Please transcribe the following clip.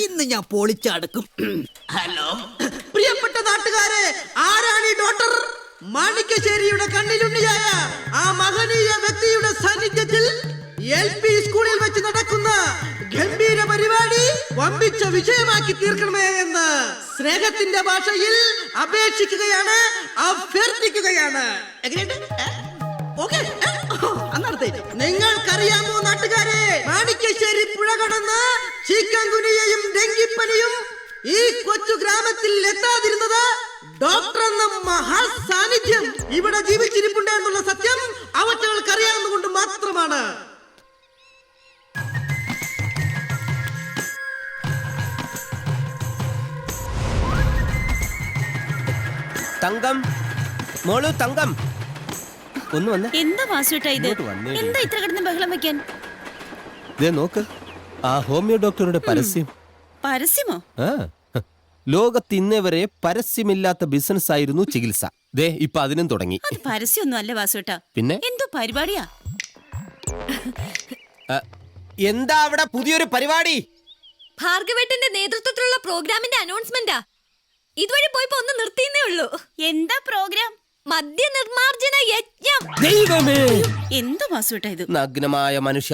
ഇന്ന് ഞാൻ പൊളിച്ചടക്കും. ഹലോ പ്രിയപ്പെട്ട നാട്ടുകാരെ, ആരാണ് ഈ ഡോക്ടർ? മാണിക്കശ്ശേരിയുടെ കണ്ണിലുണ്ണിയായ ആ മഹനീയ വ്യക്തിയുടെ സാന്നിധ്യത്തിൽ LP സ്കൂളിൽ വെച്ച് നടക്കുന്ന ഗംഭീര പരിപാടി വമ്പിച്ച വിജയമാക്കി തീർക്കണമേ എന്ന് സ്നേഹത്തിന്റെ ഭാഷയിൽ അപേക്ഷിക്കുകയാണ്, അഭ്യർത്ഥിക്കുകയാണ്. നിങ്ങൾക്കറിയാമോ നാട്ടുകാരെ, മാണിക്കശ്ശേരി പുഴ കടന്ന് ചിക്കൻ ഗുനിയയും ഡെങ്കിപ്പനിയും ഈ കൊച്ചു ഗ്രാമത്തിൽ എത്താതിരുന്നത് ഡോക്ടർ എന്ന മഹാസാന്നിധ്യം ഇവിടെ ജീവിച്ചിരിപ്പുണ്ട് എന്നുള്ള സത്യം അവറ്റകൾക്ക് അറിയാവുന്നതുകൊണ്ട് മാത്രമാണ്. തങ്കം, മോളു തങ്കം, ഒന്ന് വന്നേ. എന്താ വാസുട്ടാ ഇത്? എന്താ ഇത്ര കിടന്ന് ബഹളം വെക്കാൻ? ദേ നോക്ക്, ആ ഹോമിയോ ഡോക്ടറുടെ പരസ്യം. പരസ്യമോ? ആ, ലോകത്ത് ഇന്നേ വരെ പരസ്യമില്ലാത്ത ബിസിനസ് ആയിരുന്നു ചികിത്സ. ദേ ഇപ്പൊ അതിനും തുടങ്ങി. അത് പരസ്യമൊന്നും അല്ല വാസുട്ടാ. പിന്നെ എന്തോ പരിപാടിയാ? എന്താ അവിടെ പുതിയൊരു പരിപാടി? ഭാർഗവേട്ടന്റെ നേതൃത്വത്തിലുള്ള പ്രോഗ്രാമിന്റെ അനൗൺസ്മെന്റാ. ഇതുവഴി പോയപ്പോ ഒന്ന് നിർത്തിയെന്നേ ഉള്ളൂ. എന്താ പ്രോഗ്രാം? മദ്യനിർമാർജന യജ്ഞം. ദൈവമേ, എന്താ വാസുട്ടാ ഇത്? നഗ്നമായ മനുഷ്യ